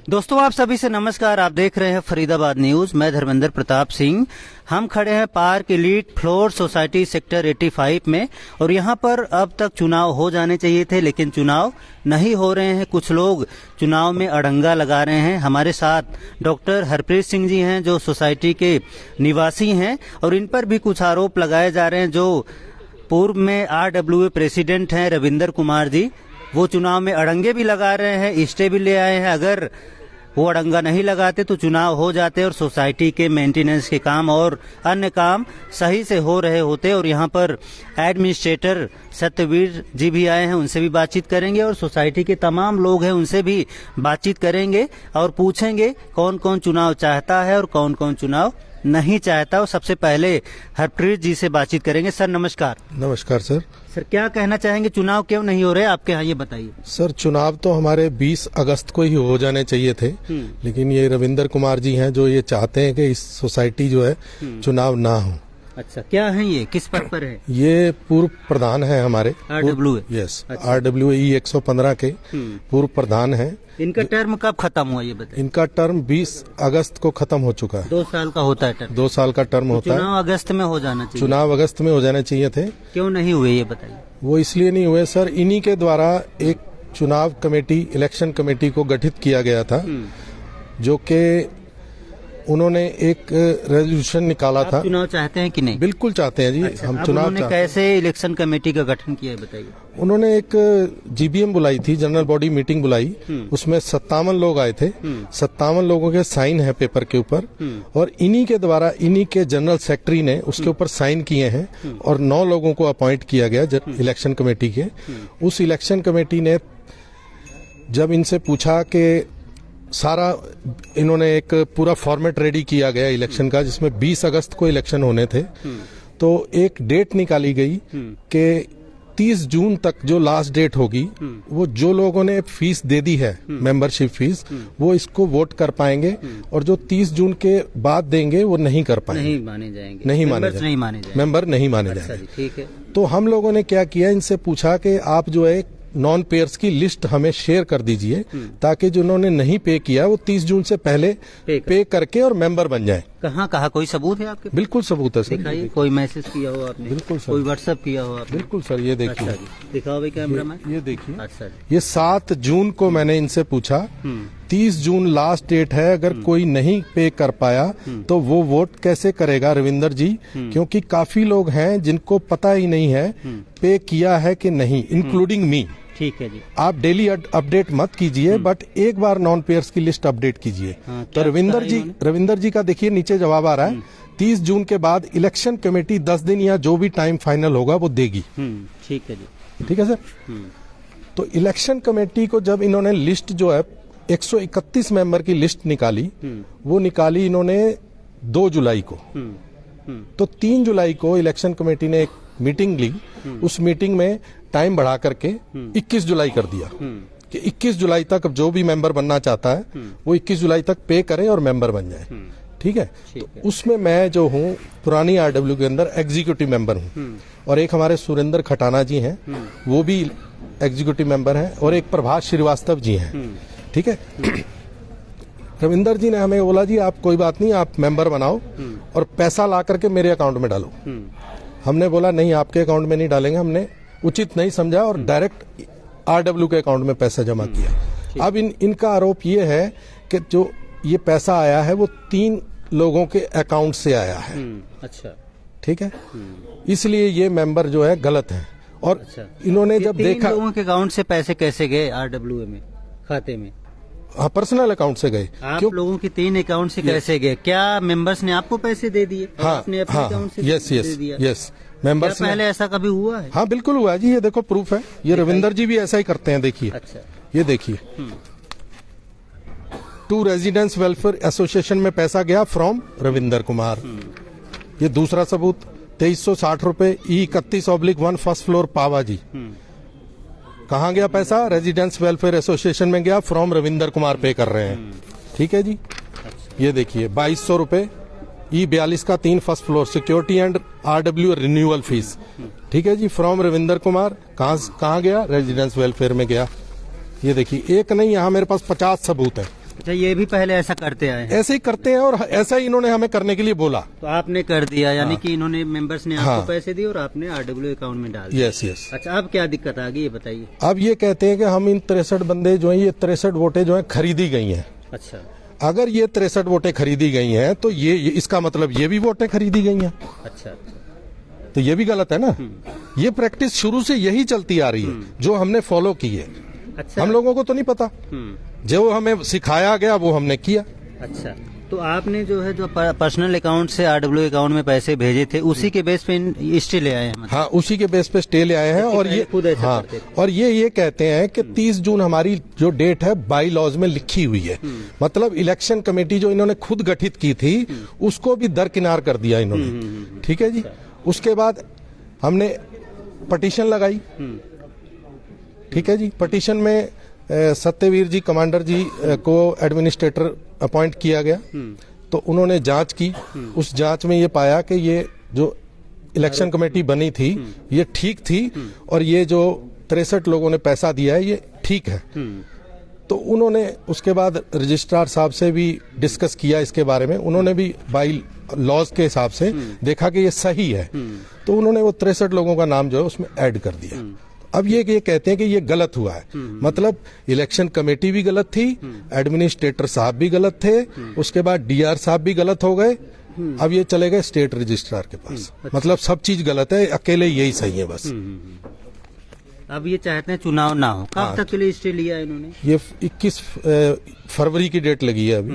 दोस्तों आप सभी से नमस्कार। आप देख रहे हैं फरीदाबाद न्यूज। मैं धर्मेंद्र प्रताप सिंह। हम खड़े हैं park elite floor society sector 85 में और यहाँ पर अब तक चुनाव हो जाने चाहिए थे, लेकिन चुनाव नहीं हो रहे हैं। कुछ लोग चुनाव में अड़ंगा लगा रहे हैं। हमारे साथ डॉक्टर हरप्रीत सिंह जी हैं जो सोसाइटी के निवासी हैं और इन पर भी कुछ आरोप लगाए जा रहे हैं। जो पूर्व में RWA प्रेसिडेंट हैं रविंदर कुमार जी, वो चुनाव में अड़ंगे भी लगा रहे हैं, स्टे भी ले आए हैं। अगर वो अड़ंगा नहीं लगाते तो चुनाव हो जाते और सोसाइटी के मेंटेनेंस के काम और अन्य काम सही से हो रहे होते। और यहाँ पर एडमिनिस्ट्रेटर सत्यवीर जी भी आए हैं, उनसे भी बातचीत करेंगे और सोसाइटी के तमाम लोग हैं उनसे भी बातचीत करेंगे और पूछेंगे कौन कौन चुनाव चाहता है और कौन कौन चुनाव नहीं चाहता। और सबसे पहले हरप्रीत जी से बातचीत करेंगे। सर नमस्कार। नमस्कार सर। सर क्या कहना चाहेंगे, चुनाव क्यों नहीं हो रहे आपके यहाँ, ये बताइए। सर चुनाव तो हमारे 20 अगस्त को ही हो जाने चाहिए थे, लेकिन ये रविंदर कुमार जी हैं जो ये चाहते हैं कि इस सोसाइटी जो है चुनाव ना हो। अच्छा, क्या है ये, किस पद पर है? ये पूर्व प्रधान है हमारे RWA। यस, RWA 115 के पूर्व प्रधान हैं। इनका टर्म कब खत्म हुआ ये बताइए। इनका टर्म 20 अगस्त को खत्म हो चुका है। 2 साल का होता है टर्म। 2 साल का टर्म होता है। चुनाव अगस्त में हो जाना चाहिए। चुनाव अगस्त में हो जाने चाहिए थे। क्यों नहीं हुए ये बताइए। वो इसलिए नहीं हुए सर, इन्हीं के द्वारा एक चुनाव कमेटी, इलेक्शन कमेटी को गठित किया गया था, जो कि उन्होंने एक रेजोल्यूशन निकाला था। चुनाव चाहते हैं कि नहीं? बिल्कुल चाहते हैं जी। अच्छा, हम चुनाव उन्होंने कैसे इलेक्शन कमेटी का गठन किया है बताइए। उन्होंने एक GBM बुलाई थी, जनरल बॉडी मीटिंग बुलाई। उसमें 57 लोग आए थे। 57 लोगों के साइन है पेपर के ऊपर और इन्हीं के द्वारा, इन्हीं के जनरल सेक्रेटरी ने उसके ऊपर साइन किए हैं और 9 लोगों को अपॉइंट किया गया इलेक्शन कमेटी के। उस इलेक्शन कमेटी ने जब इनसे पूछा कि सारा, इन्होंने एक पूरा फॉर्मेट रेडी किया गया इलेक्शन का, जिसमें 20 अगस्त को इलेक्शन होने थे, तो एक डेट निकाली गई कि 30 जून तक जो लास्ट डेट होगी, वो जो लोगों ने फीस दे दी है, मेंबरशिप फीस, वो इसको वोट कर पाएंगे और जो 30 जून के बाद देंगे वो नहीं कर पाएंगे, नहीं माने जाएंगे, मेंबर नहीं माने जाएंगे। ठीक है। तो हम लोगों ने क्या किया, इनसे पूछा कि आप जो है नॉन पेयर्स की लिस्ट हमें शेयर कर दीजिए, ताकि जिन्होंने नहीं पे किया वो 30 जून से पहले पे करके और मेंबर बन जाए। कहाँ कोई सबूत है आपके? बिल्कुल सबूत है सर। दिखाइए, कोई मैसेज किया हो आपने? बिल्कुल सर। कोई व्हाट्सएप किया हो आपने? बिल्कुल सर, ये देखिए। अच्छा, दिखाओ भाई कैमरा में। ये देखिए। अच्छा, ये 7 जून को मैंने इनसे पूछा, 30 जून लास्ट डेट है, अगर कोई नहीं पे कर पाया तो वो वोट कैसे करेगा रविंदर जी, क्योंकि काफी लोग हैं जिनको पता ही नहीं है पे किया है कि नहीं, इंक्लूडिंग मी। ठीक है जी। आप डेली अपडेट मत कीजिए, बट एक बार नॉन पेयर्स की लिस्ट अपडेट कीजिए। हाँ, तो रविंदर जी का देखिए नीचे जवाब आ रहा है, 30 जून के बाद इलेक्शन कमेटी 10 दिन या जो भी टाइम फाइनल होगा वो देगी। ठीक है जी। ठीक है सर। तो इलेक्शन कमेटी को जब इन्होंने लिस्ट जो है 131 मेंबर की लिस्ट निकाली, वो निकाली इन्होंने 2 जुलाई को। तो 3 जुलाई को इलेक्शन कमेटी ने एक मीटिंग ली। उस मीटिंग में टाइम बढ़ा करके 21 जुलाई कर दिया कि 21 जुलाई तक जो भी मेंबर बनना चाहता है वो 21 जुलाई तक पे करे और मेंबर बन जाए। ठीक है। तो उसमें मैं जो हूँ पुरानी RW के अंदर एग्जीक्यूटिव मेंबर हूँ और एक हमारे सुरेंद्र खटाना जी हैं, वो भी एग्जीक्यूटिव मेंबर हैं, और एक प्रभाष श्रीवास्तव जी हैं। ठीक है। रविंदर जी ने हमें बोला जी आप कोई बात नहीं, आप मेंबर बनाओ और पैसा ला करके मेरे अकाउंट में डालो। हमने बोला नहीं, आपके अकाउंट में नहीं डालेंगे, हमने उचित नहीं समझा और डायरेक्ट RW के अकाउंट में पैसा जमा किया। अब इनका आरोप ये है कि जो ये पैसा आया है वो 3 लोगों के अकाउंट से आया है। अच्छा, ठीक है। इसलिए ये मेंबर जो है गलत है। और अच्छा, इन्होंने जब देखा 3 लोगों के अकाउंट से पैसे कैसे गए RWA में खाते में? हाँ, पर्सनल अकाउंट से गए। आप लोगों के 3 अकाउंट से कैसे गए? क्या मेंबर्स ने आपको पैसे दे दिए? हाँ, आपने अपने अकाउंट से दे दिया? यस, मेंबर्स ने। पहले ऐसा कभी हुआ है? हाँ बिल्कुल हुआ जी, ये देखो प्रूफ है। ये रविंदर जी भी ऐसा ही करते हैं, देखिए। अच्छा, ये देखिए, टू रेजिडेंस वेलफेयर एसोसिएशन में पैसा गया फ्रॉम रविंदर कुमार। ये दूसरा सबूत 2360 रुपए E31/1 फर्स्ट फ्लोर पावा जी। कहाँ गया पैसा? रेजिडेंस वेलफेयर एसोसिएशन में गया, फ्रॉम रविंदर कुमार पे कर रहे हैं। ठीक है जी। ये देखिए 2200 रुपए E42 का 3 first floor security and RW renewal fees. ठीक है जी, फ्रॉम रविंदर कुमार। कहाँ गया? रेजिडेंस वेलफेयर में गया। ये देखिए, एक नहीं, यहाँ मेरे पास 50 सबूत है। अच्छा, ये भी पहले ऐसा करते आए हैं? ऐसे ही करते हैं और ऐसा ही इन्होंने हमें करने के लिए बोला, तो आपने कर दिया, यानी कि इन्होंने मेंबर्स ने आपको हाँ। पैसे दिए और आपने RW अकाउंट में डाल दिया। यस। अच्छा, अब क्या दिक्कत आ गई ये बताइए। अब ये कहते हैं कि हम इन 63 बंदे जो हैं, ये 63 वोटें जो हैं खरीदी गई हैं। अच्छा, अगर ये 63 वोटें खरीदी गई हैं तो ये इसका मतलब ये भी वोटें खरीदी गई हैं, अच्छा, तो ये भी गलत है ना। ये प्रैक्टिस शुरू से यही चलती आ रही है, जो हमने फॉलो की है। अच्छा। हम लोगों को तो नहीं पता, जो हमें सिखाया गया वो हमने किया। अच्छा, तो आपने जो है जो पर्सनल अकाउंट से RW अकाउंट में पैसे भेजे थे, उसी के बेस पे स्टे ले आए हैं मतलब? हाँ, उसी के बेस पे स्टे ले आए हैं। और ये खुद ऐसा हाँ, करते थे। और ये कहते हैं कि 30 जून हमारी जो डेट है बाई लॉज में लिखी हुई है। मतलब इलेक्शन कमेटी जो इन्होंने खुद गठित की थी उसको भी दरकिनार कर दिया इन्होंने। ठीक है जी। उसके बाद हमने पटिशन लगाई। ठीक है जी। पटिशन में सत्यवीर जी, कमांडर जी को एडमिनिस्ट्रेटर अपॉइंट किया गया, तो उन्होंने जांच की। उस जांच में ये पाया कि ये जो इलेक्शन कमेटी बनी थी ये ठीक थी और ये जो 63 लोगों ने पैसा दिया है ये ठीक है। तो उन्होंने उसके बाद रजिस्ट्रार साहब से भी डिस्कस किया इसके बारे में। उन्होंने भी बाई लॉज के हिसाब से देखा कि ये सही है, तो उन्होंने वो 63 लोगों का नाम जो है उसमें ऐड कर दिया। अब ये कहते हैं कि ये गलत हुआ है, मतलब इलेक्शन कमेटी भी गलत थी, एडमिनिस्ट्रेटर साहब भी गलत थे, उसके बाद DR साहब भी गलत हो गए। अब ये चले गए स्टेट रजिस्ट्रार के पास। मतलब सब चीज गलत है, अकेले यही सही है बस। अब ये चाहते हैं चुनाव ना हो। कब तक के लिए स्टे लिया इन्होंने? ये 21 फरवरी की डेट लगी है अभी।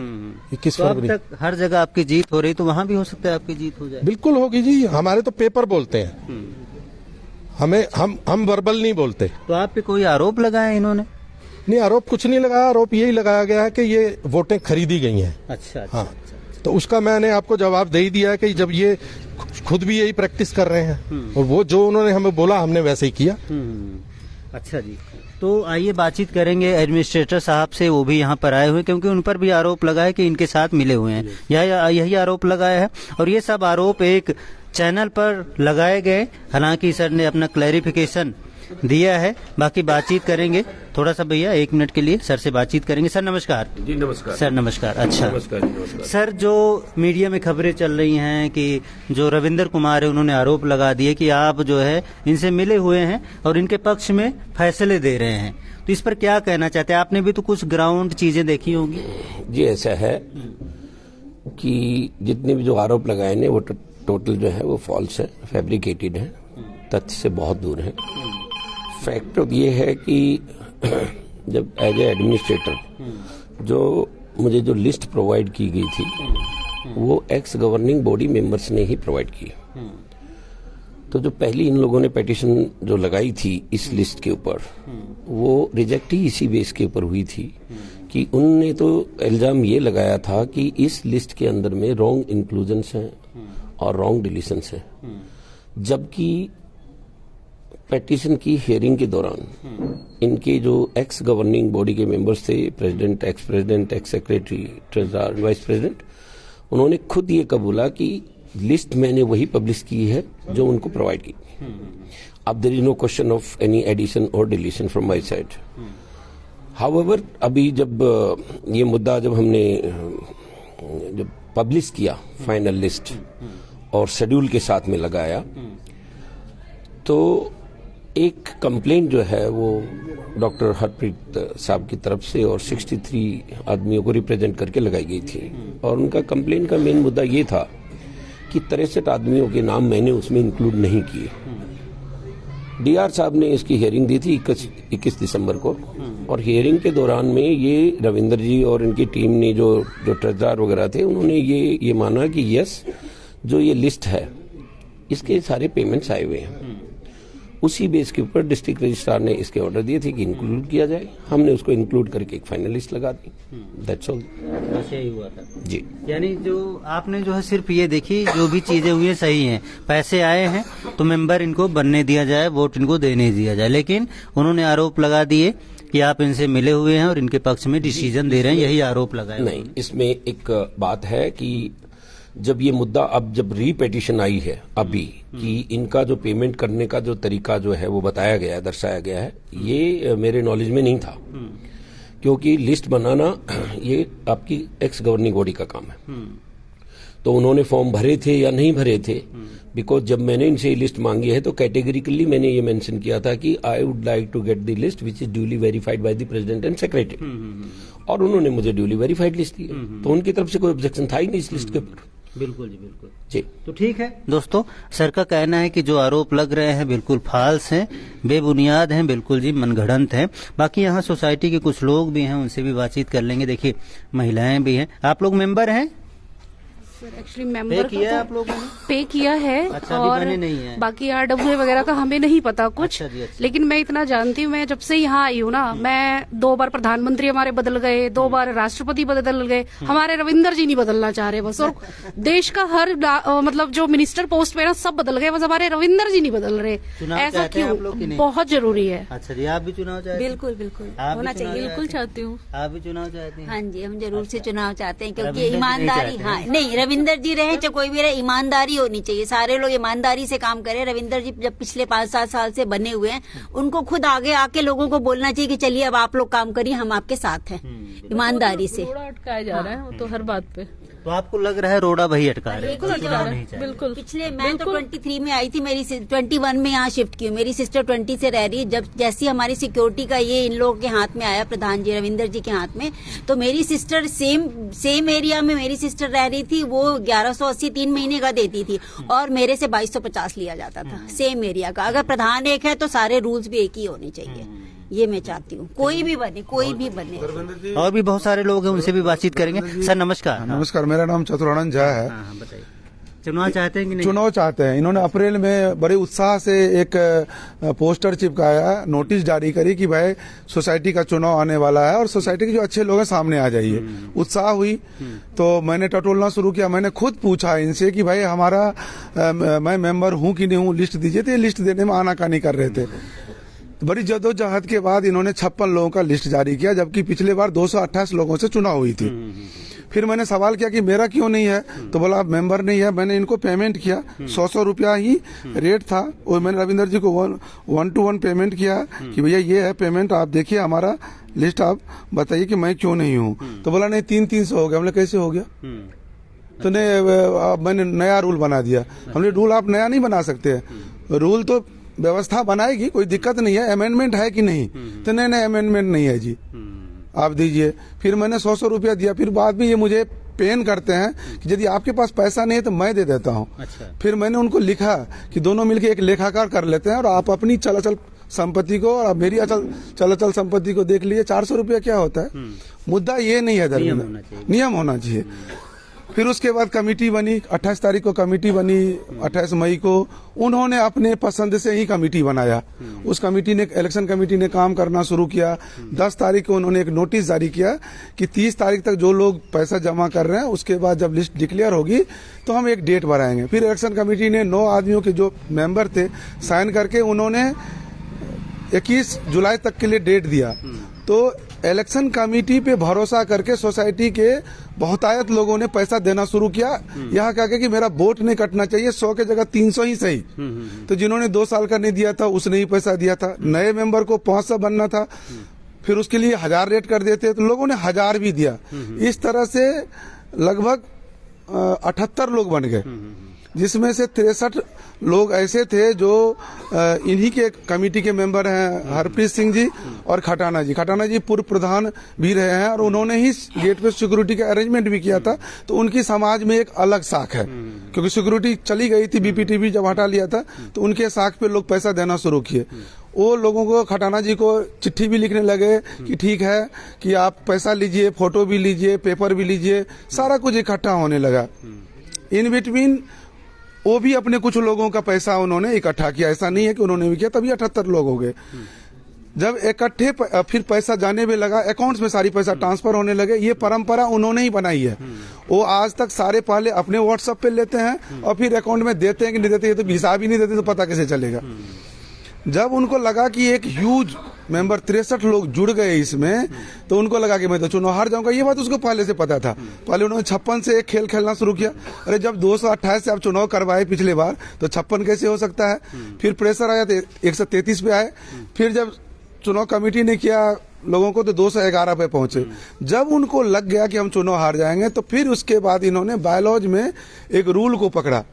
21 तो अब फरवरी तक हर जगह आपकी जीत हो रही, तो वहाँ भी हो सकता है आपकी जीत हो जाए। बिल्कुल होगी जी। हमारे तो पेपर बोलते हैं, हमें हम वर्बल नहीं बोलते। तो आप पे कोई आरोप लगाए इन्होंने? नहीं, आरोप कुछ नहीं लगाया। आरोप यही लगाया गया है कि ये वोटें खरीदी गई हैं। अच्छा, हाँ, तो उसका मैंने आपको जवाब दे ही दिया है कि जब ये खुद भी यही प्रैक्टिस कर रहे हैं और वो जो उन्होंने हमें बोला हमने वैसे ही किया। अच्छा जी। तो आइए बातचीत करेंगे एडमिनिस्ट्रेटर साहब से, वो भी यहाँ पर आए हुए, क्योंकि उन पर भी आरोप लगा है कि इनके साथ मिले हुए हैं। यही आरोप लगाया है और ये सब आरोप एक चैनल पर लगाए गए। हालांकि सर ने अपना क्लैरिफिकेशन दिया है। बाकी बातचीत करेंगे थोड़ा सा, भैया 1 मिनट के लिए सर से बातचीत करेंगे। सर नमस्कार। जी नमस्कार। सर नमस्कार। अच्छा, नमस्कार। सर, जो मीडिया में खबरें चल रही हैं कि जो रविंदर कुमार है उन्होंने आरोप लगा दिए कि आप जो है इनसे मिले हुए हैं और इनके पक्ष में फैसले दे रहे हैं, तो इस पर क्या कहना चाहते हैं? आपने भी तो कुछ ग्राउंड चीजें देखी होंगी। जी ऐसा है कि जितने भी जो आरोप लगाए ने वो टोटल जो है वो फॉल्स है, फैब्रिकेटेड है, तथ्य से बहुत दूर है। फैक्ट ये है कि जब एज ए एडमिनिस्ट्रेटर जो मुझे जो लिस्ट प्रोवाइड की गई थी वो एक्स गवर्निंग बॉडी मेंबर्स ने ही प्रोवाइड की। तो जो पहली इन लोगों ने पिटीशन जो लगाई थी इस लिस्ट के ऊपर, वो रिजेक्ट ही इसी बेस के ऊपर हुई थी कि उनने तो इल्जाम ये लगाया था कि इस लिस्ट के अंदर में रॉन्ग इंक्लूजन्स हैं और रॉन्ग डिलीशंस हैं। जबकि पिटीशन की हियरिंग के दौरान इनके जो एक्स गवर्निंग बॉडी के मेंबर्स थे, president, x secretary, treasurer, vice president, उन्होंने खुद ये कबूला कि लिस्ट मैंने वही पब्लिश की है जो उनको प्रोवाइड की। अब there is no question of any addition और deletion from my side. However अभी जब ये मुद्दा जब हमने जब पब्लिश किया फाइनल लिस्ट और शेड्यूल के साथ में लगाया, तो एक कंप्लेंट जो है वो डॉक्टर हरप्रीत साहब की तरफ से और 63 आदमियों को रिप्रेजेंट करके लगाई गई थी। और उनका कंप्लेंट का मेन मुद्दा ये था कि 63 आदमियों के नाम मैंने उसमें इंक्लूड नहीं किए। DR साहब ने इसकी हियरिंग दी थी 21 दिसंबर को, और हियरिंग के दौरान में ये रविंदर जी और इनकी टीम ने जो ट्रेजरर वगैरह थे उन्होंने ये माना कि यस, जो ये लिस्ट है इसके सारे पेमेंट्स आए हुए हैं। उसी बेस के ऊपर डिस्ट्रिक्ट रजिस्ट्रार ने इसके ऑर्डर दिए थे कि इंक्लूड किया जाए। हमने उसको इंक्लूड करके एक फाइनल लिस्ट लगा दी। That's all. बस यही हुआ था जी। यानी जो आपने जो है सिर्फ ये देखी, जो भी चीजें हुई है सही हैं, पैसे आए हैं तो मेंबर इनको बनने दिया जाए, वोट इनको देने दिया जाए। लेकिन उन्होंने आरोप लगा दिए कि आप इनसे मिले हुए हैं और इनके पक्ष में डिसीजन दे रहे हैं, यही आरोप लगाए। नहीं, इसमें एक बात है कि जब ये मुद्दा अब जब रीपेटिशन आई है अभी कि इनका जो पेमेंट करने का जो तरीका जो है वो बताया गया है, दर्शाया गया है, ये मेरे नॉलेज में नहीं था, क्योंकि लिस्ट बनाना ये आपकी एक्स गवर्निंग बॉडी का काम है। तो उन्होंने फॉर्म भरे थे या नहीं भरे थे, बिकॉज जब मैंने इनसे ये लिस्ट मांगी है तो कैटेगरिकली मैंने ये मेंशन किया था कि I would like to get the list which is duly verified by the president and secretary, और उन्होंने मुझे ड्यूली वेरीफाइड लिस्ट दी, तो उनकी तरफ से कोई ऑब्जेक्शन था ही नहीं इस लिस्ट के ऊपर। बिल्कुल जी, बिल्कुल जी। तो ठीक है दोस्तों, सर का कहना है कि जो आरोप लग रहे हैं बिल्कुल फाल्स हैं, बेबुनियाद हैं, बिल्कुल जी मनगढ़ंत हैं। बाकी यहाँ सोसाइटी के कुछ लोग भी हैं, उनसे भी बातचीत कर लेंगे। देखिए महिलाएं भी हैं। आप लोग मेंबर हैं? सर एक्चुअली मेंबर किया है आप लोगों ने? पे किया है। अच्छा, और नहीं है। बाकी RWA वगैरह का हमें नहीं पता कुछ। अच्छा। लेकिन मैं इतना जानती हूँ, मैं जब से यहाँ आई हूँ ना, मैं 2 बार प्रधानमंत्री हमारे बदल गए, 2 बार राष्ट्रपति बदल गए, हमारे रविंदर जी नहीं बदलना चाह रहे बस, और देश का हर मतलब जो मिनिस्टर पोस्ट पे ना सब बदल गए, बस हमारे रविंदर जी नहीं बदल रहे। ऐसा क्यों? बहुत जरूरी है। अच्छा जी, आप भी चुनाव चाहते हैं? बिल्कुल बिल्कुल होना चाहिए। बिल्कुल चाहती हूँ। आप भी चुनाव चाहते हैं? हाँ जी, हम जरूर से चुनाव चाहते हैं, क्योंकि रविंदर जी ईमानदारी, नहीं हाँ नहीं, रविंदर जी रहे चाहे कोई भी रहे, ईमानदारी होनी चाहिए। सारे लोग ईमानदारी से काम करें। रविंदर जी जब पिछले 5-7 साल से बने हुए हैं, उनको खुद आगे आके लोगों को बोलना चाहिए कि चलिए अब आप लोग काम करिए, हम आपके साथ हैं, ईमानदारी से। रोड़ा अटकाया जा रहा है वो तो हर बात पे। तो आपको लग रहा है रोड़ा भाई अटका रहे हैं? बिल्कुल। पिछले मैं तो 23 में आई थी, मेरी 21 में यहाँ शिफ्ट की हूँ, मेरी सिस्टर 20 से रह रही है। जब जैसी हमारी सिक्योरिटी का ये इन लोगों के हाथ में आया, प्रधान जी रविंदर जी के हाथ में, तो मेरी सिस्टर सेम एरिया में मेरी सिस्टर रह रही थी, वो 1180 3 महीने का देती थी, और मेरे से 2250 लिया जाता था सेम एरिया का। अगर प्रधान एक है तो सारे रूल्स भी एक ही होने चाहिए, ये मैं चाहती हूँ। कोई भी बने, कोई भी बने। और भी बहुत सारे लोग हैं, उनसे भी बातचीत करेंगे। सर नमस्कार। नमस्कार, मेरा नाम चतुरानंद झा है। बताइए, चुनाव चाहते हैं कि नहीं? चुनाव चाहते हैं। इन्होंने अप्रैल में बड़े उत्साह से एक पोस्टर चिपकाया, नोटिस जारी करी कि भाई सोसाइटी का चुनाव आने वाला है और सोसाइटी के जो अच्छे लोग हैं सामने आ जाइए। उत्साह हुई तो मैंने टटोलना शुरू किया। मैंने खुद पूछा इनसे कि भाई हमारा मैं मेंबर हूं कि नहीं हूं, लिस्ट दीजिए। तो ये लिस्ट देने में आनाकानी कर रहे थे। बड़ी जद्दोजहद के बाद इन्होंने 56 लोगों का लिस्ट जारी किया, जबकि पिछले बार 228 लोगों से चुनाव हुई थी। फिर मैंने सवाल किया कि मेरा क्यों नहीं है, तो बोला मेंबर नहीं है। मैंने इनको पेमेंट किया, 100 रुपया ही रेट था, और मैंने रविंदर जी को 1-to-1 पेमेंट किया कि भैया ये है पेमेंट, आप देखिए हमारा लिस्ट, आप बताइए कि मैं क्यों नहीं हूँ। तो बोला नहीं 300 हो गया। हमने कैसे हो गया? तो नहीं, मैंने नया रूल बना दिया। हमने रूल आप नया नहीं बना सकते, रूल तो व्यवस्था बनाएगी, कोई दिक्कत नहीं है, अमेंडमेंट है कि नहीं? तो नहीं अमेंडमेंट नहीं है जी, आप दीजिए। फिर मैंने 100 रुपया दिया। फिर बाद में ये मुझे पेन करते हैं कि यदि आपके पास पैसा नहीं है तो मैं दे देता हूँ। अच्छा। फिर मैंने उनको लिखा कि दोनों मिलकर एक लेखाकार कर लेते हैं और आप अपनी चलाचल संपत्ति को और मेरी चलाचल संपत्ति को देख लीजिए। 400 रुपया क्या होता है? मुद्दा ये नहीं है, नियम होना चाहिए। फिर उसके बाद कमेटी बनी, 28 तारीख को कमेटी बनी, 28 मई को उन्होंने अपने पसंद से ही कमेटी बनाया। उस कमेटी ने, इलेक्शन कमेटी ने काम करना शुरू किया। 10 तारीख को उन्होंने एक नोटिस जारी किया कि 30 तारीख तक जो लोग पैसा जमा कर रहे हैं, उसके बाद जब लिस्ट डिक्लेयर होगी तो हम एक डेट बढ़ाएंगे। फिर इलेक्शन कमेटी ने 9 आदमियों के जो मेंबर थे साइन करके उन्होंने 21 जुलाई तक के लिए डेट दिया। तो इलेक्शन कमेटी पे भरोसा करके सोसाइटी के बहुतायत लोगों ने पैसा देना शुरू किया। यहाँ कहा कि मेरा वोट नहीं कटना चाहिए, 100 के जगह 300 ही सही। तो जिन्होंने 2 साल का नहीं दिया था उसने ही पैसा दिया था। नए मेंबर को 500 बनना था, फिर उसके लिए 1000 रेट कर देते, तो लोगों ने 1000 भी दिया। इस तरह से लगभग 78 लोग बन गए, जिसमें से 63 लोग ऐसे थे जो इन्हीं के कमेटी के मेंबर हैं, हरप्रीत सिंह जी और खटाना जी। खटाना जी पूर्व प्रधान भी रहे हैं और उन्होंने ही गेट पे सिक्योरिटी का अरेंजमेंट भी किया था। तो उनकी समाज में एक अलग साख है, क्योंकि सिक्योरिटी चली गई थी, बीपीटीबी जब हटा लिया था तो उनके साख पे लोग पैसा देना शुरू किए। वो लोगों को, खटाना जी को चिट्ठी भी लिखने लगे कि ठीक है कि आप पैसा लीजिए, फोटो भी लीजिए, पेपर भी लीजिए, सारा कुछ इकट्ठा होने लगा। इन बिटवीन वो भी अपने कुछ लोगों का पैसा उन्होंने इकट्ठा किया, ऐसा नहीं है कि उन्होंने भी किया, तभी 78 लोग हो गए। जब इकट्ठे फिर पैसा जाने में लगा, अकाउंट्स में सारी पैसा ट्रांसफर होने लगे। ये परंपरा उन्होंने ही बनाई है। वो आज तक सारे पहले अपने व्हाट्सएप पे लेते हैं और फिर अकाउंट में देते हैं कि नहीं देते, ये तो हिसाब ही नहीं देते, तो पता कैसे चलेगा। जब उनको लगा कि एक ह्यूज मेंबर 63 लोग जुड़ गए इसमें, तो उनको लगा कि मैं तो चुनाव हार जाऊंगा। ये बात उसको पहले से पता था। पहले उन्होंने 56 से एक खेल खेलना शुरू किया। अरे जब 228 से आप चुनाव करवाए पिछले बार, तो 56 कैसे हो सकता है? फिर प्रेशर आया तो 133 पे आए। फिर जब चुनाव कमेटी ने किया लोगों को, तो 211 पे पहुंचे। जब उनको लग गया कि हम चुनाव हार जाएंगे, तो फिर उसके बाद इन्होंने बायलॉज में एक रूल को पकड़ा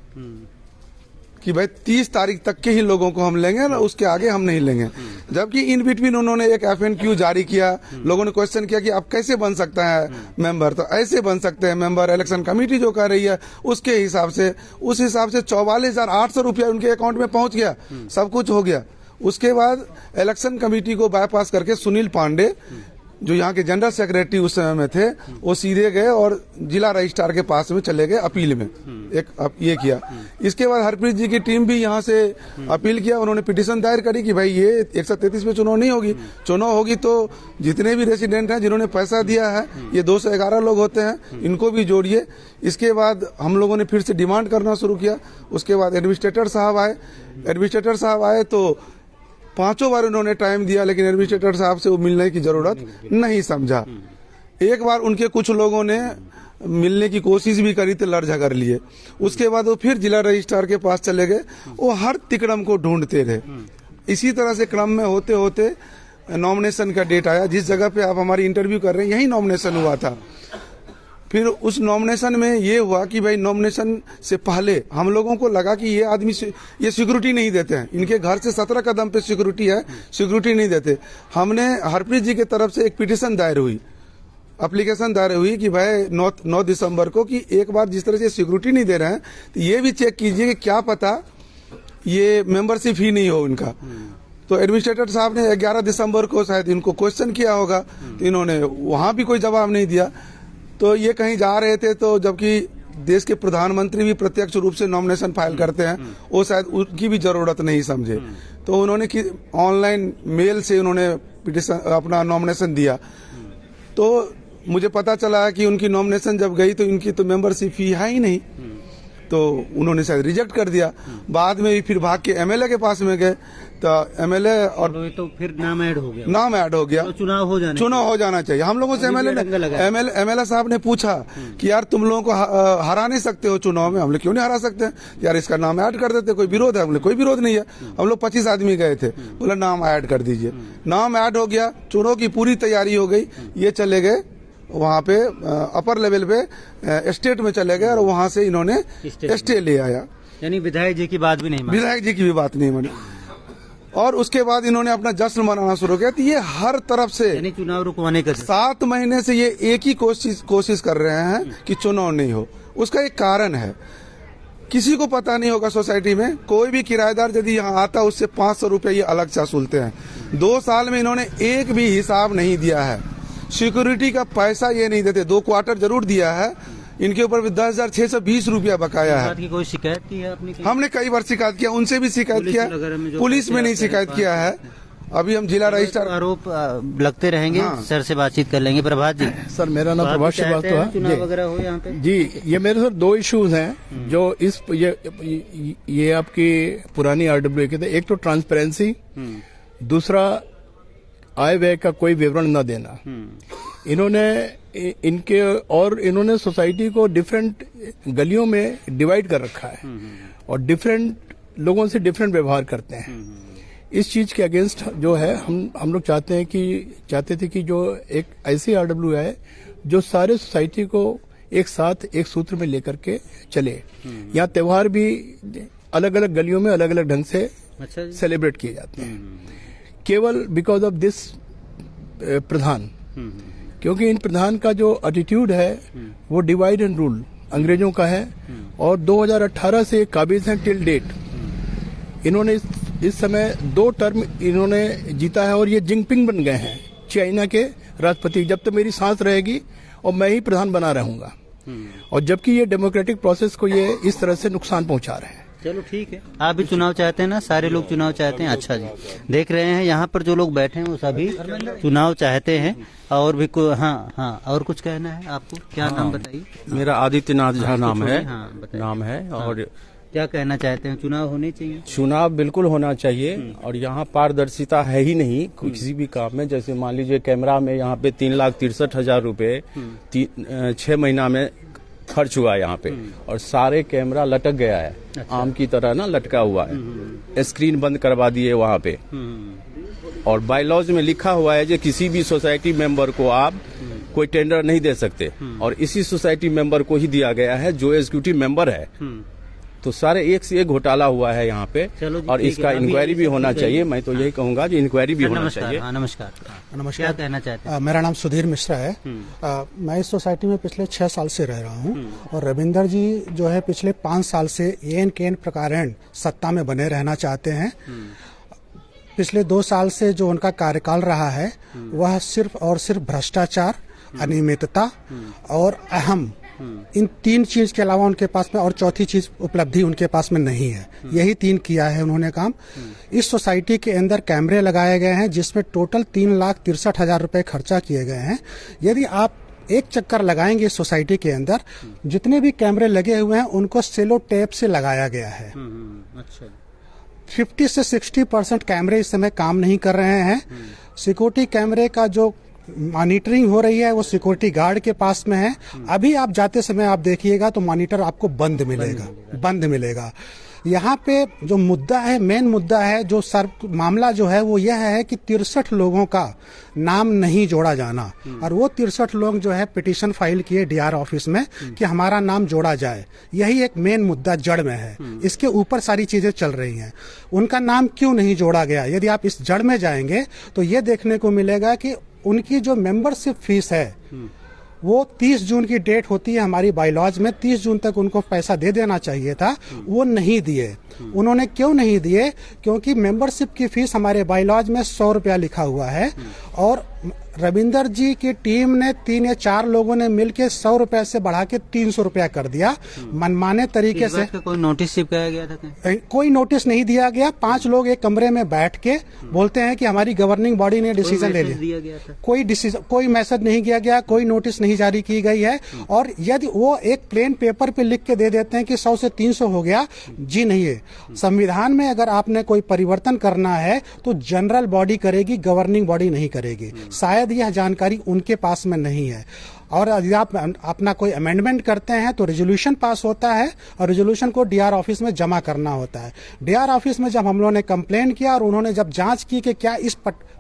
कि भाई 30 तारीख तक के ही लोगों को हम लेंगे ना, उसके आगे हम नहीं लेंगे। जबकि इन बिटवीन उन्होंने एक FNQ जारी किया। लोगों ने क्वेश्चन किया कि आप कैसे बन सकता है मेंबर, तो ऐसे बन सकते हैं मेंबर, इलेक्शन कमेटी जो कह रही है उसके हिसाब से। उस हिसाब से 44,800 रुपया उनके अकाउंट में पहुंच गया, सब कुछ हो गया। उसके बाद इलेक्शन कमेटी को बाईपास करके सुनील पांडे, जो यहाँ के जनरल सेक्रेटरी उस समय में थे, वो सीधे गए और जिला रजिस्ट्रार के पास में चले गए अपील में। ये किया। इसके बाद हरप्रीत जी की टीम भी यहाँ से अपील किया। उन्होंने पिटीशन दायर करी कि भाई ये 133 में चुनाव नहीं होगी। चुनाव होगी तो जितने भी रेसिडेंट हैं जिन्होंने पैसा दिया है, ये 211 लोग होते हैं, इनको भी जोड़िए। इसके बाद हम लोगों ने फिर से डिमांड करना शुरू किया। उसके बाद एडमिनिस्ट्रेटर साहब आए तो 5 बार उन्होंने टाइम दिया, लेकिन एडमिनिस्ट्रेटर साहब से वो मिलने की जरूरत नहीं समझा। एक बार उनके कुछ लोगों ने मिलने की कोशिश भी करी तो लड़ झगड़ लिए। उसके बाद वो फिर जिला रजिस्ट्रार के पास चले गए। वो हर तिकड़म को ढूंढते रहे। इसी तरह से क्रम में होते होते नॉमिनेशन का डेट आया। जिस जगह पे आप हमारी इंटरव्यू कर रहे हैं, यही नॉमिनेशन हुआ था। फिर उस नॉमिनेशन में ये हुआ कि भाई नॉमिनेशन से पहले हम लोगों को लगा कि ये आदमी ये सिक्योरिटी नहीं देते हैं। इनके घर से 17 कदम पे सिक्योरिटी है, सिक्योरिटी नहीं देते। हमने हरप्रीत जी की तरफ से एक पिटीशन दायर हुई, एप्लीकेशन दायर हुई कि भाई 9 दिसंबर को कि एक बार जिस तरह से सिक्योरिटी नहीं दे रहे हैं, तो ये भी चेक कीजिए कि क्या पता ये मेंबरशिप ही नहीं हो इनका। तो एडमिनिस्ट्रेटर साहब ने 11 दिसंबर को शायद इनको क्वेश्चन किया होगा, तो इन्होंने वहां भी कोई जवाब नहीं दिया। तो ये कहीं जा रहे थे, तो जबकि देश के प्रधानमंत्री भी प्रत्यक्ष रूप से नॉमिनेशन फाइल करते हैं, वो शायद उनकी भी जरूरत नहीं समझे। तो उन्होंने ऑनलाइन मेल से उन्होंने पिटीशन अपना नॉमिनेशन दिया। तो मुझे पता चला कि उनकी नॉमिनेशन जब गई तो इनकी तो मेंबरशिप फी है ही नहीं, तो उन्होंने शायद रिजेक्ट कर दिया। बाद में भी फिर भाग के MLA के पास में गए, तो MLA और तो फिर नाम ऐड हो गया। तो चुनाव हो जाना चाहिए। हम लोगों से MLA साहब ने पूछा कि यार तुम लोगों को हरा नहीं सकते हो चुनाव में। हम लोग क्यों नहीं हरा सकते? यार इसका नाम ऐड कर देते, कोई विरोध है? हम लोग कोई विरोध नहीं है। हम लोग 25 आदमी गए थे, बोला नाम ऐड कर दीजिए। नाम ऐड हो गया, चुनाव की पूरी तैयारी हो गई। ये चले गए वहां पे अपर लेवल पे स्टेट में चले गए और वहां से इन्होंने स्टे ले आया। यानी विधायक जी की बात भी नहीं मानी। विधायक जी की भी बात नहीं मानी। और उसके बाद इन्होंने अपना जश्न मनाना शुरू किया। तो ये हर तरफ से यानी चुनाव रुकवाने का 7 महीने से ये एक ही कोशिश कर रहे हैं कि चुनाव नहीं हो। उसका एक कारण है, किसी को पता नहीं होगा सोसाइटी में, कोई भी किराएदार यदि यहाँ आता उससे 500 रुपये ये अलग से वसूलते हैं। 2 साल में इन्होंने एक भी हिसाब नहीं दिया है। सिक्योरिटी का पैसा ये नहीं देते। 2 क्वार्टर जरूर दिया है, इनके ऊपर भी 10,620 रुपया बकाया है। की कोई शिकायत की है आपने? हमने कई बार शिकायत किया, उनसे भी शिकायत किया, पुलिस में नहीं शिकायत किया है। अभी हम जिला रजिस्ट्रार आरोप लगते रहेंगे। सर से बातचीत कर लेंगे। प्रभात जी। सर मेरा नाम प्रभात श्रीवास्तव है। चुनाव वगैरह हो यहाँ पे? जी, ये मेरे सर 2 इश्यूज हैं जो ये आपकी पुरानी RWA के थे। एक तो ट्रांसपेरेंसी, दूसरा आय व्यय का कोई विवरण न देना। इन्होंने सोसाइटी को डिफरेंट गलियों में डिवाइड कर रखा है और डिफरेंट लोगों से डिफरेंट व्यवहार करते हैं। इस चीज के अगेंस्ट जो है हम लोग चाहते थे कि जो एक ऐसी RWA है जो सारे सोसाइटी को एक साथ एक सूत्र में लेकर के चले। यहाँ त्योहार भी अलग अलग गलियों में अलग अलग ढंग से सेलिब्रेट किए जाते हैं, केवल बिकॉज ऑफ दिस प्रधान। क्योंकि इन प्रधान का जो एटीट्यूड है वो डिवाइड एंड रूल अंग्रेजों का है और 2018 से काबिज हैं टिल डेट। इन्होंने इस समय 2 टर्म इन्होंने जीता है और ये जिनपिंग बन गए हैं चाइना के राष्ट्रपति। जब तक मेरी सांस रहेगी और मैं ही प्रधान बना रहूंगा, और जबकि ये डेमोक्रेटिक प्रोसेस को ये इस तरह से नुकसान पहुंचा रहे हैं। चलो ठीक है, आप भी चुनाव चाहते हैं ना? सारे लोग चुनाव चाहते हैं। अच्छा जी, देख रहे हैं यहाँ पर जो लोग बैठे हैं वो सभी चुनाव चाहते हैं। और भी हाँ, और कुछ कहना है आपको? क्या नाम बताइए? मेरा आदित्यनाथ झा नाम है। हाँ, नाम है। और क्या कहना चाहते हैं, चुनाव होने चाहिए? चुनाव बिल्कुल होना चाहिए और यहाँ पारदर्शिता है ही नहीं किसी भी काम में। जैसे मान लीजिए कैमरा में यहाँ पे 3,63,000 रुपए 6 महीना में खर्च हुआ है यहाँ पे, और सारे कैमरा लटक गया है। अच्छा। आम की तरह ना लटका हुआ है, स्क्रीन बंद करवा दिए वहाँ पे। और बायलॉज में लिखा हुआ है कि किसी भी सोसाइटी मेंबर को आप कोई टेंडर नहीं दे सकते, और इसी सोसाइटी मेंबर को ही दिया गया है जो एग्जीक्यूटिव मेंबर है। तो सारे एक से एक घोटाला हुआ है यहाँ पे, और इसका इंक्वायरी भी होना चाहिए। मैं तो यही कहूँगा कि इंक्वायरी भी होना चाहिए। नमस्कार। नमस्कार। क्या कहना चाहते हैं? मेरा नाम सुधीर मिश्रा है। मैं इस सोसाइटी में पिछले 6 साल से रह रहा हूँ, और रविंदर जी जो है पिछले 5 साल से एन केन प्रकारेण सत्ता में बने रहना चाहते हैं। पिछले 2 साल से जो उनका कार्यकाल रहा है वह सिर्फ और सिर्फ भ्रष्टाचार, अनियमितता और अहम, इन 3 चीज के अलावा उनके पास में और चौथी चीज उपलब्धि उनके पास में नहीं है। यही 3 किया है उन्होंने काम। इस सोसाइटी के अंदर कैमरे लगाए गए हैं जिसमें टोटल 3,63,000 रुपए खर्चा किए गए हैं। यदि आप एक चक्कर लगाएंगे इस सोसाइटी के अंदर, जितने भी कैमरे लगे हुए हैं उनको सेलो टेप से लगाया गया है। अच्छा। 50 से 60% कैमरे इस समय काम नहीं कर रहे हैं। सिक्योरिटी कैमरे का जो मॉनिटरिंग हो रही है वो सिक्योरिटी गार्ड के पास में है। अभी आप जाते समय आप देखिएगा तो मॉनिटर आपको बंद मिलेगा। यहाँ पे जो मुद्दा है, मेन मुद्दा है, जो मामला जो है वो यह है कि 63 लोगों का नाम नहीं जोड़ा जाना, और वो 63 लोग जो है पिटीशन फाइल किए डीआर ऑफिस में कि हमारा नाम जोड़ा जाए। यही एक मेन मुद्दा जड़ में है। इसके ऊपर सारी चीजें चल रही हैं। उनका नाम क्यों नहीं जोड़ा गया? यदि आप इस जड़ में जाएंगे तो ये देखने को मिलेगा कि उनकी जो मेंबरशिप फीस है वो 30 जून की डेट होती है हमारी बायलॉज में। 30 जून तक उनको पैसा दे देना चाहिए था, वो नहीं दिए। उन्होंने क्यों नहीं दिए? क्योंकि मेंबरशिप की फीस हमारे बायलॉज में 100 रुपया लिखा हुआ है, और रविंदर जी की टीम ने 3 या 4 लोगों ने मिलकर 100 रुपए से बढ़ा के 300 रुपया कर दिया मनमाने तरीके से। कोई नोटिस चिपकाया गया था? कोई नोटिस नहीं दिया गया। 5 लोग एक कमरे में बैठ के बोलते हैं कि हमारी गवर्निंग बॉडी ने डिसीजन ले लिया। कोई मैसेज नहीं किया गया, कोई नोटिस नहीं जारी की गई है। और यदि वो एक प्लेन पेपर पे लिख के दे देते हैं कि 100 से 300 हो गया, जी नहीं है। संविधान में अगर आपने कोई परिवर्तन करना है तो जनरल बॉडी करेगी, गवर्निंग बॉडी नहीं करेगी। शायद यह जानकारी उनके पास में नहीं है। और यदि आप अपना कोई अमेंडमेंट करते हैं तो रेजोल्यूशन पास होता है, और रेजोल्यूशन को डीआर ऑफिस में जमा करना होता है। डीआर ऑफिस में जब हम लोगों ने कंप्लेन किया और उन्होंने जब जांच की कि क्या इस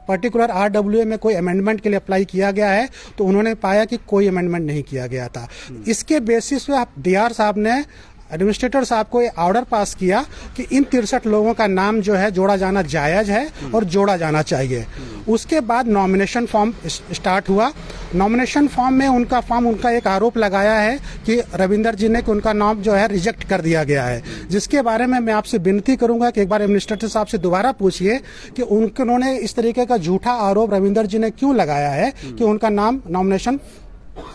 पर्टिकुलर आरडब्ल्यूए में कोई अमेंडमेंट के लिए अप्लाई किया गया है, तो उन्होंने पाया कि कोई अमेंडमेंट नहीं किया गया था। इसके बेसिस पे डीआर साहब ने, एडमिनिस्ट्रेटर साहब को ऑर्डर पास किया कि इन 63 लोगों का नाम जो है जोड़ा जाना जायज है और जोड़ा जाना चाहिए। उसके बाद नॉमिनेशन फॉर्म स्टार्ट हुआ। नॉमिनेशन फॉर्म में उनका एक आरोप लगाया है कि रविंदर जी ने कि उनका नाम जो है रिजेक्ट कर दिया गया है, जिसके बारे में मैं आपसे विनती करूंगा कि एक बार एडमिनिस्ट्रेटर साहब से दोबारा पूछिए कि उन्होंने इस तरीके का झूठा आरोप रविंदर जी ने क्यों लगाया है कि उनका नाम नॉमिनेशन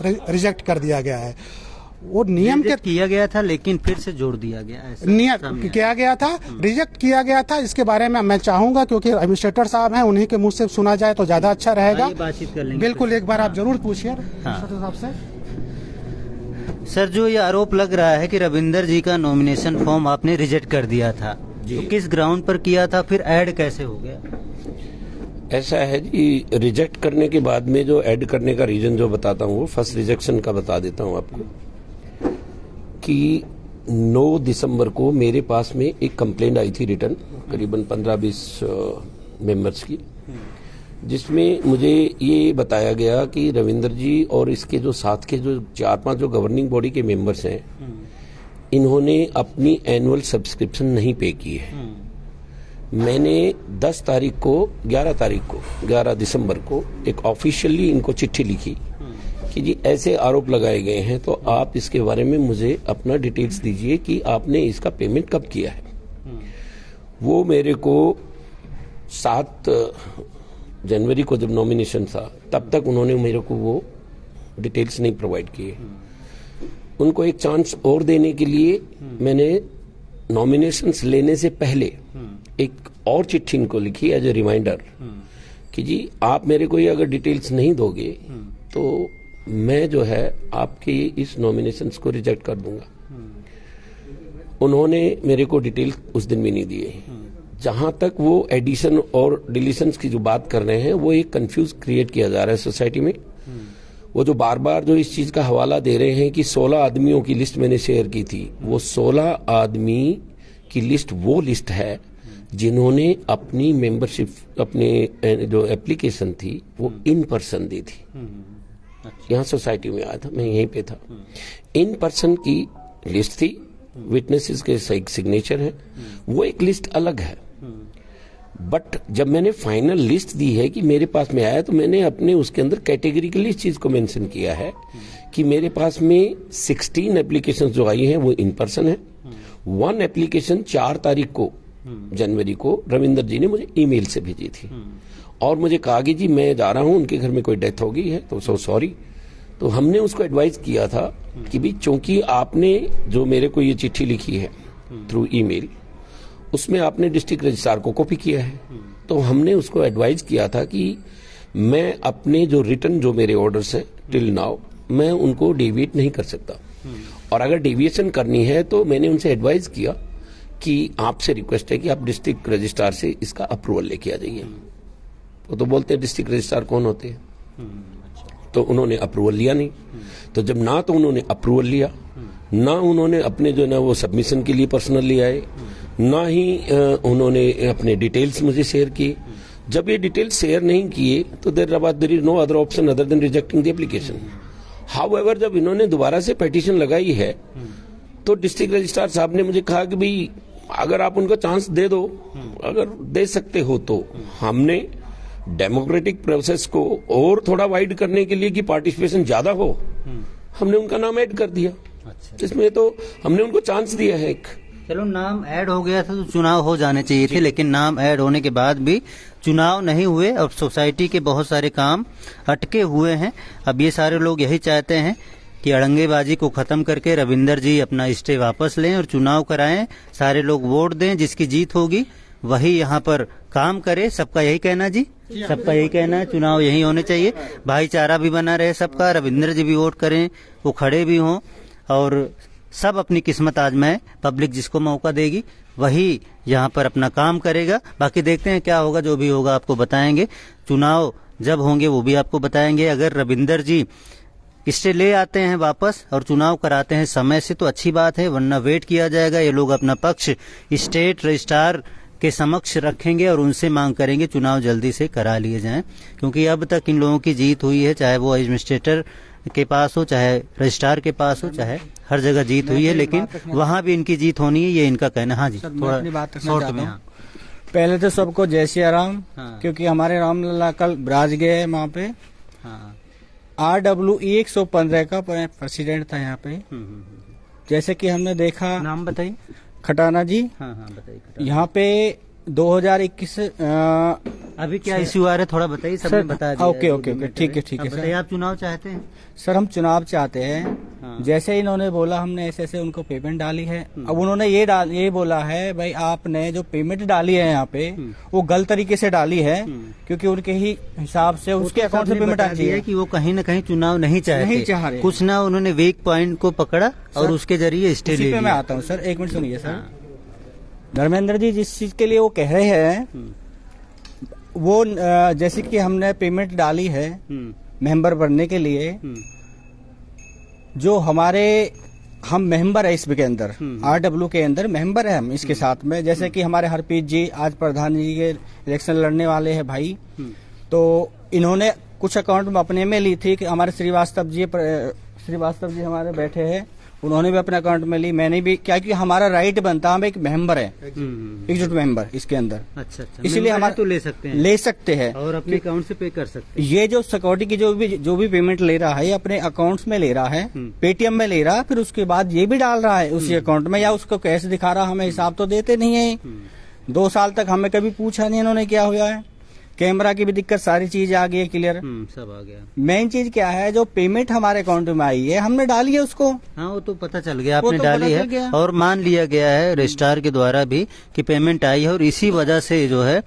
रिजेक्ट कर दिया गया है। वो नियम के किया गया था लेकिन फिर से जोड़ दिया गया, नियम किया गया था, रिजेक्ट किया गया था। इसके बारे में मैं चाहूंगा, क्योंकि एडमिनिस्ट्रेटर साहब हैं, उन्हीं के मुंह से सुना जाए तो ज्यादा अच्छा रहेगा। बातचीत कर लेंगे। बिल्कुल, एक बार आप जरूर पूछिए एडमिनिस्ट्रेटर साहब से। सर, जो ये आरोप लग रहा है कि रविंदर जी का नॉमिनेशन फॉर्म आपने रिजेक्ट कर दिया था, तो किस ग्राउंड पर किया था, फिर ऐड कैसे हो गया? ऐसा है जी, रिजेक्ट करने के बाद में जो ऐड करने का रीजन जो बताता हूँ, फर्स्ट रिजेक्शन का बता देता हूँ आपको कि 9 दिसंबर को मेरे पास में एक कंप्लेंट आई थी रिटर्न, करीबन 15-20 मेंबर्स की, जिसमें मुझे ये बताया गया कि रविंदर जी और इसके जो साथ के जो 4-5 जो गवर्निंग बॉडी के मेंबर्स हैं, इन्होंने अपनी एनुअल सब्सक्रिप्शन नहीं पे की है। मैंने 11 दिसंबर को एक ऑफिशियली इनको चिट्ठी लिखी कि जी ऐसे आरोप लगाए गए हैं, तो आप इसके बारे में मुझे अपना डिटेल्स दीजिए कि आपने इसका पेमेंट कब किया है। वो मेरे को 7 जनवरी को जब नॉमिनेशन था तब तक उन्होंने मेरे को वो डिटेल्स नहीं प्रोवाइड किए। उनको एक चांस और देने के लिए मैंने नॉमिनेशंस लेने से पहले एक और चिट्ठी इनको लिखी एज ए रिमाइंडर कि जी आप मेरे को ये अगर डिटेल्स नहीं दोगे तो मैं जो है आपके इस नॉमिनेशंस को रिजेक्ट कर दूंगा। उन्होंने मेरे को डिटेल उस दिन भी नहीं दिए। जहां तक वो एडिशन और डिलीशन की जो बात कर रहे हैं, वो एक कंफ्यूज क्रिएट किया जा रहा है सोसाइटी में। वो जो बार बार जो इस चीज का हवाला दे रहे हैं कि 16 आदमियों की लिस्ट मैंने शेयर की थी, वो 16 आदमी की लिस्ट वो लिस्ट है जिन्होंने अपनी मेंबरशिप, अपने जो एप्लीकेशन थी वो इन पर्सन दी थी। यहाँ सोसाइटी में आया था, मैं यहीं पे था। इन पर्सन की लिस्ट थी, विटनेसेस के सिग्नेचर है, वो एक लिस्ट अलग है। बट जब मैंने फाइनल लिस्ट दी है कि मेरे पास में आया, तो मैंने अपने उसके अंदर कैटेगरिकली इस चीज को मेंशन किया है कि मेरे पास में 16 एप्लीकेशन जो आई हैं वो इन पर्सन है। 1 एप्लीकेशन 4 तारीख को जनवरी को रविंदर जी ने मुझे ईमेल से भेजी थी और मुझे कहा कि जी मैं जा रहा हूं, उनके घर में कोई डेथ हो गई है, तो सो सॉरी। तो हमने उसको एडवाइस किया था कि भी चूंकि आपने जो मेरे को ये चिट्ठी लिखी है थ्रू ईमेल, उसमें आपने डिस्ट्रिक्ट रजिस्ट्रार को कॉपी किया है, तो हमने उसको एडवाइस किया था कि मैं अपने जो रिटर्न जो मेरे ऑर्डर्स हैं टिल नाउ, मैं उनको डेविएट नहीं कर सकता। और अगर डेविएशन करनी है तो मैंने उनसे एडवाइस किया कि आपसे रिक्वेस्ट है कि आप डिस्ट्रिक्ट रजिस्ट्रार से इसका अप्रूवल लेके आ जाइए। वो तो बोलते हैं डिस्ट्रिक्ट रजिस्ट्रार कौन होते हैं, तो उन्होंने अप्रूवल लिया नहीं। तो जब ना तो उन्होंने अप्रूवल लिया, ना उन्होंने अपने जो ना वो सबमिशन के लिए पर्सनली आए, ना ही उन्होंने अपने डिटेल्स मुझे शेयर किए। जब ये डिटेल्स शेयर नहीं किए तो there is no other option other than rejecting the application. However जब इन्होंने दोबारा से पिटीशन लगाई है तो डिस्ट्रिक्ट रजिस्ट्रार साहब ने मुझे कहा कि भाई अगर आप उनको चांस दे दो, अगर दे सकते हो तो। हमने डेमोक्रेटिक प्रोसेस को और थोड़ा वाइड करने के लिए कि पार्टिसिपेशन ज्यादा हो, हमने उनका नाम ऐड कर दिया। अच्छा। इसमें तो हमने उनको चांस दिया है एक। चलो नाम ऐड हो गया था तो चुनाव हो जाने चाहिए थे, लेकिन नाम ऐड होने के बाद भी चुनाव नहीं हुए और सोसाइटी के बहुत सारे काम अटके हुए हैं। अब ये सारे लोग यही चाहते हैं कि अड़ंगेबाजी को खत्म करके रविंदर जी अपना स्टे वापस लें और चुनाव कराएं, सारे लोग वोट दें, जिसकी जीत होगी वही यहाँ पर काम करे। सबका यही कहना जी, सबका यही कहना है, चुनाव यही होने चाहिए, भाईचारा भी बना रहे सबका, रविंदर जी भी वोट करें, वो खड़े भी हों और सब अपनी किस्मत आजमाएं। पब्लिक जिसको मौका देगी वही यहाँ पर अपना काम करेगा। बाकी देखते हैं क्या होगा, जो भी होगा आपको बताएंगे। चुनाव जब होंगे वो भी आपको बताएंगे। अगर रविंदर जी स्टे ले आते हैं वापस और चुनाव कराते हैं समय से तो अच्छी बात है, वरना वेट किया जाएगा। ये लोग अपना पक्ष स्टेट रजिस्ट्रार के समक्ष रखेंगे और उनसे मांग करेंगे चुनाव जल्दी से करा लिए जाएं, क्योंकि अब तक इन लोगों की जीत हुई है, चाहे वो एडमिनिस्ट्रेटर के पास हो, चाहे रजिस्ट्रार के पास हो, चाहे हर जगह जीत हुई है, लेकिन वहाँ भी इनकी जीत होनी है, ये इनका कहना। हाँ जी, थोड़ा शॉर्ट में। हाँ। पहले तो सबको जय श्री राम। हाँ। क्योंकि हमारे रामलला कल ब्राज गए हैं वहाँ पे। हाँ। RWE 115 का प्रेसिडेंट था यहाँ पे। जैसे कि हमने देखा, नाम बताइए। खटाना जी। हाँ हाँ बताइए। यहाँ पे 2021 अभी क्या इश्यू आ रहा है थोड़ा बताइए, सबने बता दिया। ओके ओके ओके, ठीक है ठीक है सर। आप चुनाव चाहते हैं? सर हम चुनाव चाहते हैं। हाँ। जैसे इन्होंने बोला हमने ऐसे ऐसे उनको पेमेंट डाली है, अब उन्होंने ये बोला है भाई आपने जो पेमेंट डाली है यहाँ पे वो गलत तरीके से डाली है, क्योंकि उनके ही हिसाब से उसके अकाउंट से पेमेंट आनी चाहिए कि वो कहीं न कहीं चुनाव नहीं चाह रहे। कुछ ना उन्होंने वीक पॉइंट को पकड़ा और उसके जरिए स्टे ले लिया। मैं आता हूँ सर, एक मिनट सुनिए सर। धर्मेंद्र जी जिस चीज के लिए वो कह रहे हैं वो जैसे कि हमने पेमेंट डाली है मेंबर बनने के लिए, जो हम मेंबर है इसके अंदर, RW के अंदर मेंबर है हम इसके साथ में। जैसे कि हमारे हरप्रीत जी आज प्रधान जी के इलेक्शन लड़ने वाले हैं भाई, तो इन्होंने कुछ अकाउंट में अपने में ली थी कि हमारे श्रीवास्तव जी हमारे बैठे हैं, उन्होंने भी अपने अकाउंट में ली, मैंने भी, क्या कि हमारा राइट बनता है, एक मेंबर है, एकजुट मेंबर इसके अंदर। अच्छा, इसलिए हमारे तो ले सकते हैं और अपने अकाउंट से पे कर सकते हैं। ये जो सिक्योरिटी की जो भी पेमेंट ले रहा है अपने अकाउंट्स में ले रहा है, पेटीएम में ले रहा है, फिर उसके बाद ये भी डाल रहा है उसी अकाउंट में, या उसको कैश दिखा रहा, हमें हिसाब तो देते नहीं है। 2 साल तक हमें कभी पूछा नहीं इन्होंने क्या हुआ है। कैमरा की भी दिक्कत, सारी चीज आ गई है क्लियर, सब आ गया। मेन चीज क्या है, जो पेमेंट हमारे अकाउंट में आई है हमने डाली है उसको। हाँ वो तो पता चल गया, आपने डाली है और मान लिया गया है रजिस्ट्रार के द्वारा भी कि पेमेंट आई है, और इसी वजह से जो है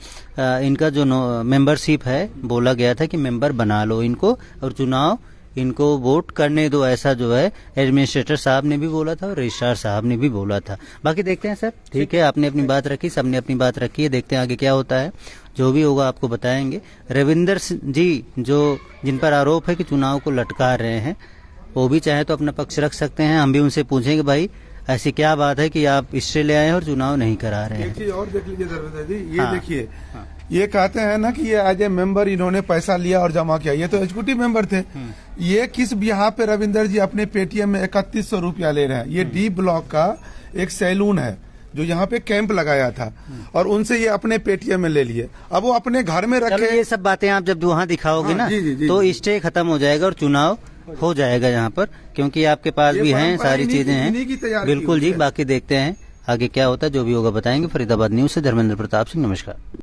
इनका जो मेंबरशिप है बोला गया था कि मेंबर बना लो इनको और चुनाव इनको वोट करने दो, ऐसा जो है एडमिनिस्ट्रेटर साहब ने भी बोला था और रजिस्ट्रार साहब ने भी बोला था। बाकी देखते हैं सर, ठीक है, आपने अपनी बात रखी, सबने अपनी बात रखी है, देखते हैं आगे क्या होता है, जो भी होगा आपको बताएंगे। रविंदर जी जो जिन पर आरोप है कि चुनाव को लटका रहे हैं, वो भी चाहे तो अपना पक्ष रख सकते हैं, हम भी उनसे पूछेंगे भाई ऐसी क्या बात है कि आप इससे ले आए हैं और चुनाव नहीं करा रहे हैं। एक चीज और देख लीजिए धर्मेंद्र जी, ये देखिए, ये कहते हैं ना कि ये एज ए मेंबर इन्होंने पैसा लिया और जमा किया, ये तो एग्जीक्यूटिव मेंबर थे। ये किस बिहार पे रविंदर जी अपने पेटीएम में 3100 रुपया ले रहे हैं? ये डी ब्लॉक का एक सैलून है जो यहाँ पे कैंप लगाया था और उनसे ये अपने पेटीएम में ले लिए, अब वो अपने घर में रखे। ये सब बातें आप जब वहाँ दिखाओगे ना तो स्टे खत्म हो जाएगा और चुनाव हो जाएगा यहाँ पर, क्योंकि आपके पास भी हैं सारी चीजें हैं। बिल्कुल जी, बाकी देखते हैं आगे क्या होता है, जो भी होगा बताएंगे। फरीदाबाद न्यूज से धर्मेंद्र प्रताप सिंह, नमस्कार।